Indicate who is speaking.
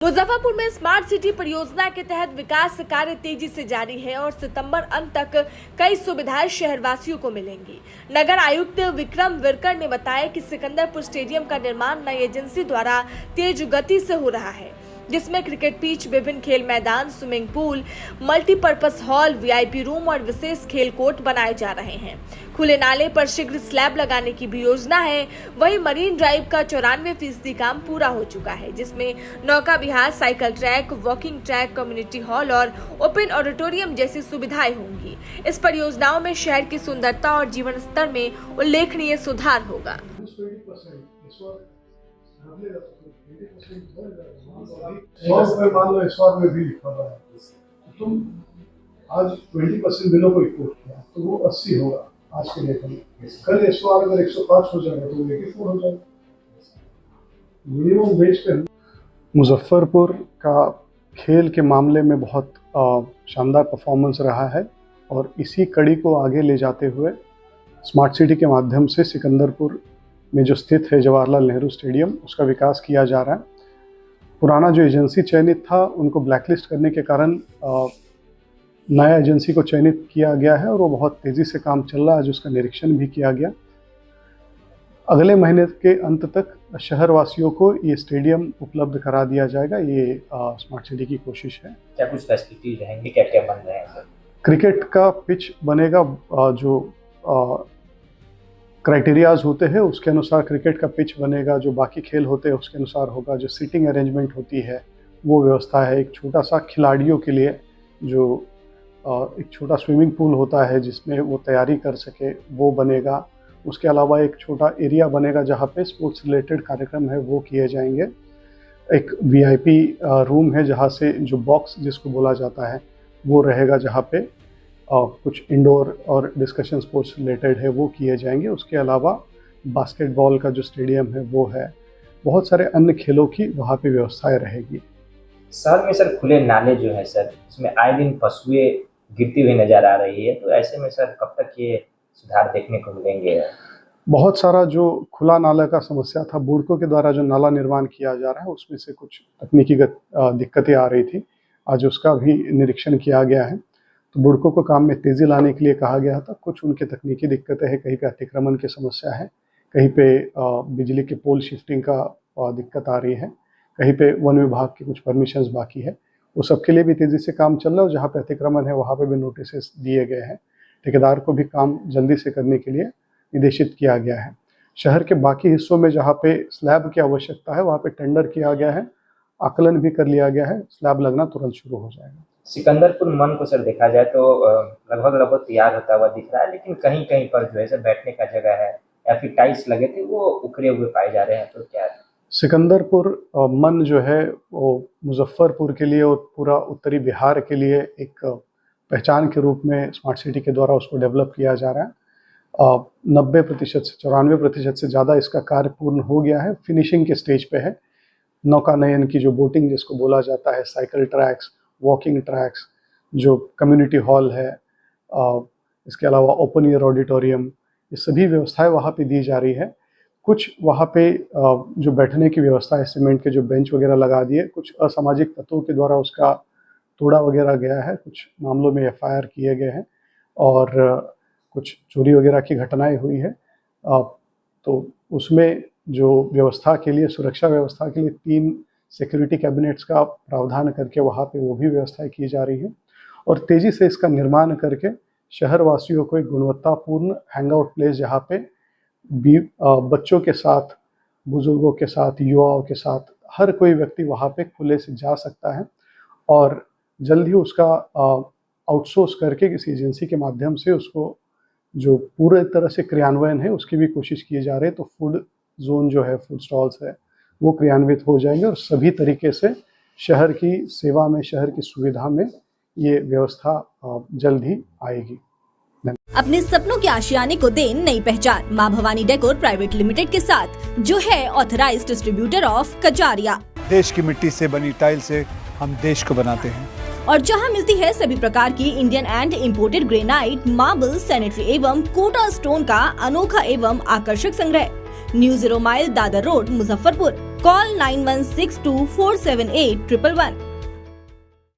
Speaker 1: मुजफ्फरपुर में smart city परियोजना के तहत विकास कार्य तेजी से जारी है और सितंबर अंत तक कई सुविधाएं शहरवासियों को मिलेंगी। नगर आयुक्त विक्रम विरकर ने बताया कि सिकंदरपुर स्टेडियम का निर्माण नई एजेंसी द्वारा तेज गति से हो रहा है, जिसमें क्रिकेट पिच, विभिन्न खेल मैदान, swimming pool, multipurpose hall, VIP room और विशेष खेल कोर्ट बनाए जा रहे हैं। खुले नाले पर शीघ्र स्लैब लगाने की भी योजना है। वहीं मरीन ड्राइव का 94% काम पूरा हो चुका है, जिसमें नौका विहार, cycle track, walking track, community hall और ओपन ऑडिटोरियम जैसी सुविधाएं होंगी। इस परियोजनाओं में शहर की सुंदरता और जीवन स्तर में उल्लेखनीय सुधार होगा।
Speaker 2: मान लो इस बार में भी लिखा हुआ है, तुम आज 20% बिलों को इक्वल किया तो वो 80 होगा आज के लेखन में। कल इस बार अगर 105 हो जाएगा तो वो 84 हो जाएगा। मिनिमम वेज पे मुजफ्फरपुर का खेल के मामले में बहुत शानदार परफॉर्मेंस रहा है और इसी कड़ी को आगे ले जाते हुए स्मार्ट सिटी के माध्यम से सिकंदरपुर में जो स्थित है जवाहरलाल नेहरू स्टेडियम, उसका विकास किया जा रहा है। पुराना जो एजेंसी चयनित था उनको ब्लैकलिस्ट करने के कारण नया एजेंसी को चयनित किया गया है और वो बहुत तेज़ी से काम चल रहा है, जो उसका निरीक्षण भी किया गया। अगले महीने के अंत तक शहरवासियों को ये स्टेडियम उपलब्ध करा दिया जाएगा। ये स्मार्ट सिटी की कोशिश है।
Speaker 3: क्या कुछ फैसिलिटी रहेंगे, क्या क्या बन रहे हैं सर?
Speaker 2: क्रिकेट का पिच बनेगा, जो क्राइटेरियाज होते हैं उसके अनुसार क्रिकेट का पिच बनेगा। जो बाकी खेल होते हैं उसके अनुसार होगा। जो सीटिंग अरेंजमेंट होती है वो व्यवस्था है। एक छोटा सा खिलाड़ियों के लिए जो एक छोटा स्विमिंग पूल होता है जिसमें वो तैयारी कर सके, वो बनेगा। उसके अलावा एक छोटा एरिया बनेगा जहाँ पे स्पोर्ट्स रिलेटेड कार्यक्रम है वो किए जाएंगे। एक वीआईपी रूम है जहाँ से जो बॉक्स जिसको बोला जाता है वो रहेगा, जहाँ पे कुछ इंडोर और डिस्कशन स्पोर्ट्स रिलेटेड है वो किए जाएंगे। उसके अलावा बास्केटबॉल का जो स्टेडियम है वो है। बहुत सारे अन्य खेलों की वहाँ पे व्यवस्थाएं रहेगी।
Speaker 3: शहर में सर खुले नाले जो है सर, उसमें आए दिन पशुएं गिरती हुई नजर आ रही है, तो ऐसे में सर कब तक ये सुधार देखने को मिलेंगे?
Speaker 2: बहुत सारा जो खुला नाला का समस्या था, बुड़कों के द्वारा जो नाला निर्माण किया जा रहा है उसमें से कुछ तकनीकी दिक्कतें आ रही थी। आज उसका भी निरीक्षण किया गया है। तो बुड़कों को काम में तेज़ी लाने के लिए कहा गया था। कुछ उनके तकनीकी दिक्कतें हैं, कहीं पे अतिक्रमण की समस्या है, कहीं पे बिजली के पोल शिफ्टिंग का दिक्कत आ रही है, कहीं पे वन विभाग की कुछ परमिशंस बाकी है। वो सबके लिए भी तेज़ी से काम चल रहा है और जहाँ पे अतिक्रमण है वहाँ पे भी नोटिस दिए गए हैं। ठेकेदार को भी काम जल्दी से करने के लिए निर्देशित किया गया है। शहर के बाकी हिस्सों में जहाँ पे स्लैब की आवश्यकता है वहाँ पे टेंडर किया गया है, आकलन भी कर लिया गया है। स्लैब लगना तुरंत शुरू हो जाएगा।
Speaker 3: सिकंदरपुर मन को सर देखा जाए तो लगभग तैयार होता हुआ दिख रहा है, लेकिन कहीं कहीं पर जो है सर बैठने का जगह है या फिर टाइल्स लगे थे वो उखड़े हुए पाए जा रहे हैं, तो क्या है?
Speaker 2: सिकंदरपुर मन जो है वो मुजफ्फरपुर के लिए और पूरा उत्तरी बिहार के लिए एक पहचान के रूप में स्मार्ट सिटी के द्वारा उसको डेवलप किया जा रहा है। 90% से 94% से ज़्यादा इसका कार्य पूर्ण हो गया है, फिनिशिंग के स्टेज पे है। नौकानयन की जो बोटिंग जिसको बोला जाता है, साइकिल ट्रैक्स, वॉकिंग ट्रैक्स, जो कम्युनिटी हॉल है, इसके अलावा ओपन एयर ऑडिटोरियम, ये सभी व्यवस्थाएं वहाँ पे दी जा रही है। कुछ वहाँ पे जो बैठने की व्यवस्था है, सीमेंट के जो बेंच वगैरह लगा दिए, कुछ असामाजिक तत्वों के द्वारा उसका तोड़ा वगैरह गया है। कुछ मामलों में एफआईआर किए गए हैं और कुछ चोरी वगैरह की घटनाएं हुई है। तो उसमें जो व्यवस्था के लिए, सुरक्षा व्यवस्था के लिए 3 सिक्योरिटी कैबिनेट्स का प्रावधान करके वहाँ पे वो भी व्यवस्थाएं की जा रही है और तेज़ी से इसका निर्माण करके शहरवासियों को एक गुणवत्तापूर्ण हैंगआउट प्लेस, जहाँ पे बच्चों के साथ, बुजुर्गों के साथ, युवाओं के साथ हर कोई व्यक्ति वहाँ पे खुले से जा सकता है। और जल्द ही उसका आउटसोर्स करके किसी एजेंसी के माध्यम से उसको जो पूरे तरह से क्रियान्वयन है उसकी भी कोशिश की जा रही है। तो फूड जोन जो है, फूड स्टॉल्स है, वो क्रियान्वित हो जाएंगे और सभी तरीके से शहर की सेवा में, शहर की सुविधा में ये व्यवस्था जल्द ही आएगी।
Speaker 4: अपने सपनों के आशियाने को दे नई पहचान माँ भवानी डेकोर प्राइवेट लिमिटेड के साथ, जो है ऑथराइज्ड डिस्ट्रीब्यूटर ऑफ कजारिया।
Speaker 5: देश की मिट्टी से बनी टाइल से हम देश को बनाते हैं
Speaker 4: और जहां मिलती है सभी प्रकार की Indian and imported granite, marble, sanitary एवं कोटा स्टोन का अनोखा एवं आकर्षक संग्रह। New 0 mile, Dadar road, Muzaffarpur. Call 9162478111।